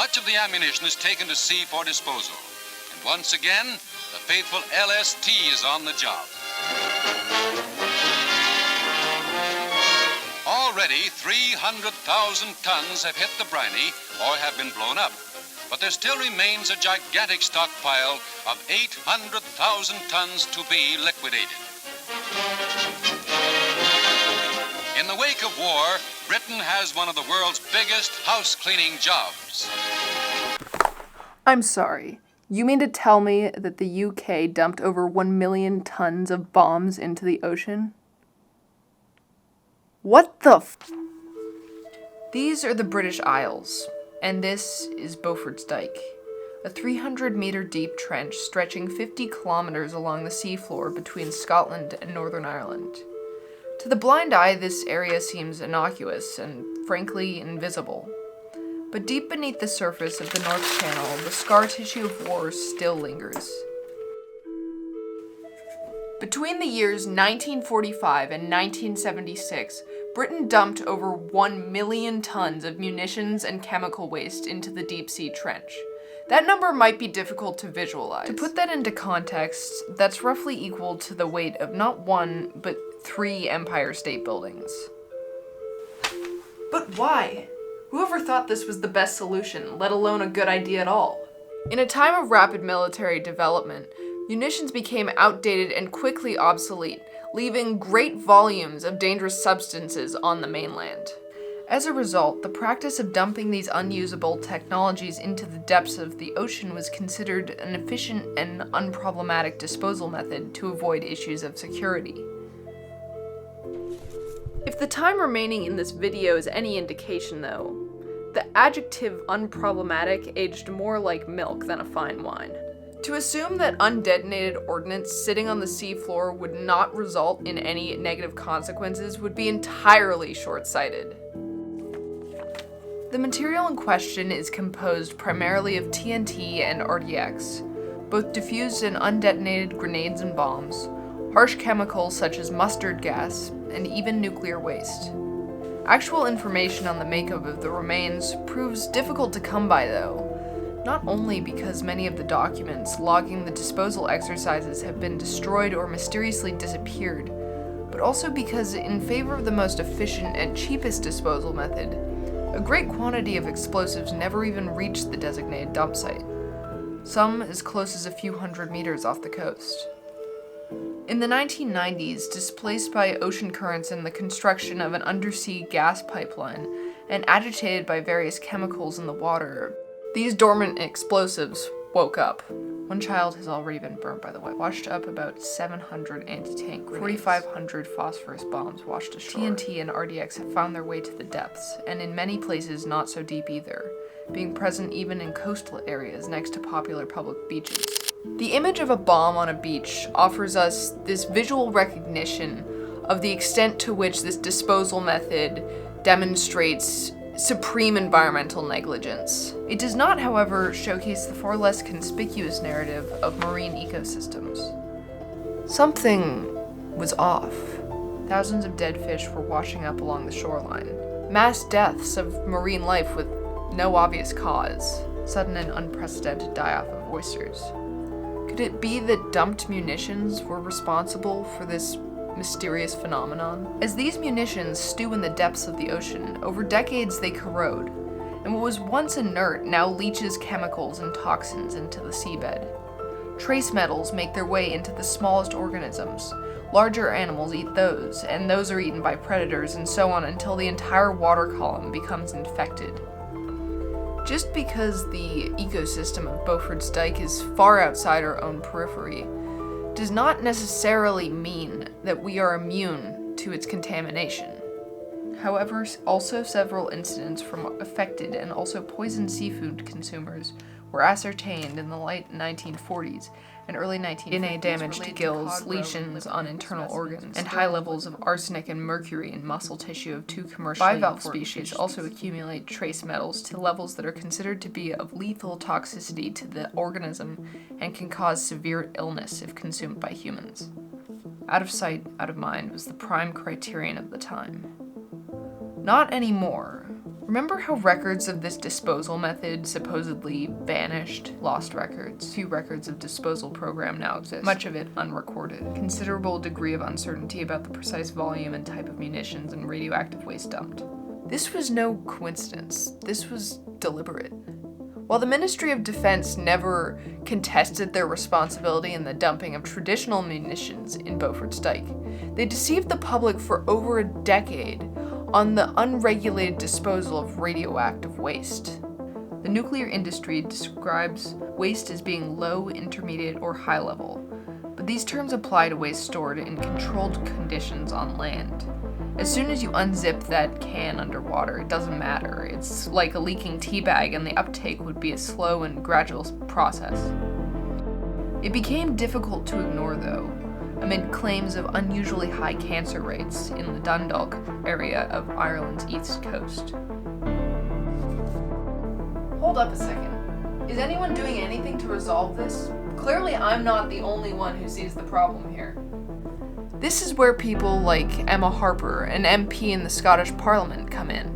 much of the ammunition is taken to sea for disposal. And once again, the faithful LST is on the job. Already 300,000 tons have hit the briny or have been blown up. But there still remains a gigantic stockpile of 800,000 tons to be liquidated. In the wake of war, Britain has one of the world's biggest house cleaning jobs. I'm sorry. You mean to tell me that the UK dumped over 1 million tons of bombs into the ocean? What the f? These are the British Isles, and this is Beaufort's Dyke, a 300-meter deep trench stretching 50 kilometers along the seafloor between Scotland and Northern Ireland. To the blind eye, this area seems innocuous and, frankly, invisible. But deep beneath the surface of the North Channel, the scar tissue of war still lingers. Between the years 1945 and 1976, Britain dumped over 1 million tons of munitions and chemical waste into the deep sea trench. That number might be difficult to visualize. To put that into context, that's roughly equal to the weight of not one, but 3 Empire State Buildings. But why? Whoever thought this was the best solution, let alone a good idea at all? In a time of rapid military development, munitions became outdated and quickly obsolete, leaving great volumes of dangerous substances on the mainland. As a result, the practice of dumping these unusable technologies into the depths of the ocean was considered an efficient and unproblematic disposal method to avoid issues of security. If the time remaining in this video is any indication, though, the adjective unproblematic aged more like milk than a fine wine. To assume that undetonated ordnance sitting on the seafloor would not result in any negative consequences would be entirely short-sighted. The material in question is composed primarily of TNT and RDX, both diffused and undetonated grenades and bombs, harsh chemicals such as mustard gas, and even nuclear waste. Actual information on the makeup of the remains proves difficult to come by, though, not only because many of the documents logging the disposal exercises have been destroyed or mysteriously disappeared, but also because, in favor of the most efficient and cheapest disposal method, a great quantity of explosives never even reached the designated dump site, some as close as a few hundred meters off the coast. In the 1990s, displaced by ocean currents and the construction of an undersea gas pipeline, and agitated by various chemicals in the water, these dormant explosives woke up. One child has already been burnt, by the way. Washed up about 700 anti-tank grenades. 4,500 phosphorus bombs washed ashore. TNT and RDX have found their way to the depths, and in many places not so deep either, being present even in coastal areas next to popular public beaches. The image of a bomb on a beach offers us this visual recognition of the extent to which this disposal method demonstrates supreme environmental negligence. It does not, however, showcase the far less conspicuous narrative of marine ecosystems. Something was off. Thousands of dead fish were washing up along the shoreline. Mass deaths of marine life with no obvious cause. Sudden and unprecedented die-off of oysters. Could it be that dumped munitions were responsible for this mysterious phenomenon? As these munitions stew in the depths of the ocean, over decades they corrode, and what was once inert now leaches chemicals and toxins into the seabed. Trace metals make their way into the smallest organisms. Larger animals eat those, and those are eaten by predators, and so on until the entire water column becomes infected. Just because the ecosystem of Beaufort's Dyke is far outside our own periphery does not necessarily mean that we are immune to its contamination. However, also several incidents from affected and also poisoned seafood consumers were ascertained in the late 1940s and early 1950s. DNA damage to gills, lesions on internal organs, and high levels of arsenic and mercury in muscle tissue of 2 commercially bivalve species also accumulate trace metals to levels that are considered to be of lethal toxicity to the organism and can cause severe illness if consumed by humans. Out of sight, out of mind was the prime criterion of the time. Not anymore. Remember how records of this disposal method supposedly vanished? Lost records. Few records of disposal program now exist, much of it unrecorded. Considerable degree of uncertainty about the precise volume and type of munitions and radioactive waste dumped. This was no coincidence. This was deliberate. While the Ministry of Defense never contested their responsibility in the dumping of traditional munitions in Beaufort's Dyke, they deceived the public for over a decade on the unregulated disposal of radioactive waste. The nuclear industry describes waste as being low, intermediate, or high level, but these terms apply to waste stored in controlled conditions on land. As soon as you unzip that can underwater, it doesn't matter. It's like a leaking tea bag, and the uptake would be a slow and gradual process. It became difficult to ignore, though, amid claims of unusually high cancer rates in the Dundalk area of Ireland's east coast. Hold up a second. Is anyone doing anything to resolve this? Clearly I'm not the only one who sees the problem here. This is where people like Emma Harper, an MP in the Scottish Parliament, come in.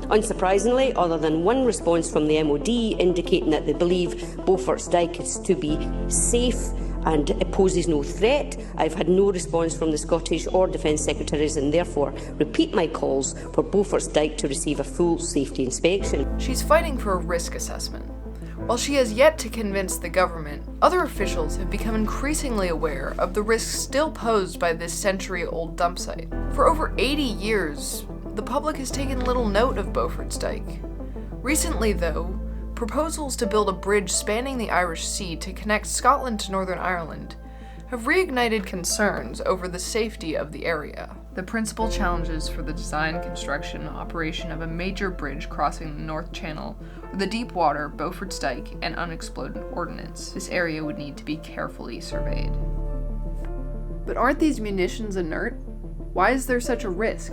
Unsurprisingly, other than one response from the MOD indicating that they believe Beaufort's Dyke is to be safe and it poses no threat, I've had no response from the Scottish or Defence Secretaries, and therefore repeat my calls for Beaufort's Dyke to receive a full safety inspection. She's fighting for a risk assessment. While she has yet to convince the government, other officials have become increasingly aware of the risks still posed by this century-old dump site. For over 80 years, the public has taken little note of Beaufort's Dyke. Recently, though, proposals to build a bridge spanning the Irish Sea to connect Scotland to Northern Ireland have reignited concerns over the safety of the area. The principal challenges for the design, construction, and operation of a major bridge crossing the North Channel are the deep water, Beaufort's Dyke, and unexploded ordnance. This area would need to be carefully surveyed. But aren't these munitions inert? Why is there such a risk?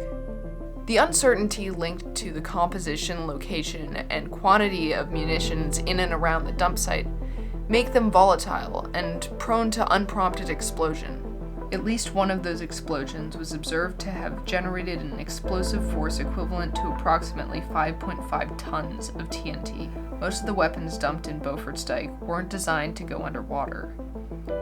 The uncertainty linked to the composition, location, and quantity of munitions in and around the dump site make them volatile and prone to unprompted explosion. At least one of those explosions was observed to have generated an explosive force equivalent to approximately 5.5 tons of TNT. Most of the weapons dumped in Beaufort's Dyke weren't designed to go underwater.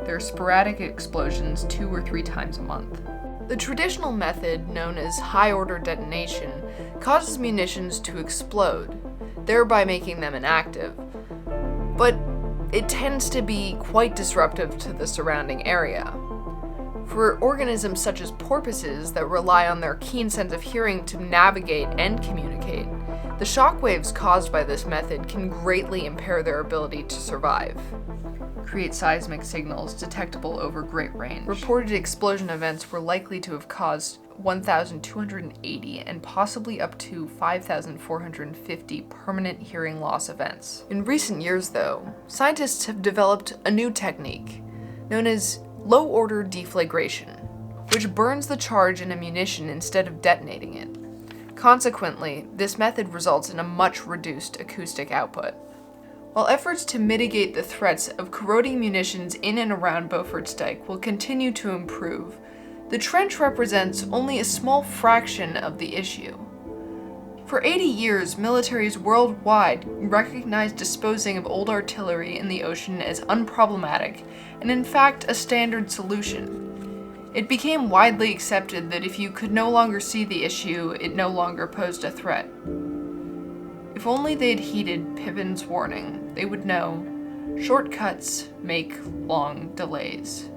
There are sporadic explosions 2 or 3 times a month. The traditional method, known as high-order detonation, causes munitions to explode, thereby making them inactive. But it tends to be quite disruptive to the surrounding area. For organisms such as porpoises that rely on their keen sense of hearing to navigate and communicate, the shockwaves caused by this method can greatly impair their ability to survive. Create seismic signals detectable over great range. Reported explosion events were likely to have caused 1,280 and possibly up to 5,450 permanent hearing loss events. In recent years, though, scientists have developed a new technique known as low-order deflagration, which burns the charge in a munition instead of detonating it. Consequently, this method results in a much reduced acoustic output. While efforts to mitigate the threats of corroding munitions in and around Beaufort's Dyke will continue to improve, the trench represents only a small fraction of the issue. For 80 years, militaries worldwide recognized disposing of old artillery in the ocean as unproblematic and in fact a standard solution. It became widely accepted that if you could no longer see the issue, it no longer posed a threat. If only they'd heeded Pippin's warning, they would know, shortcuts make long delays.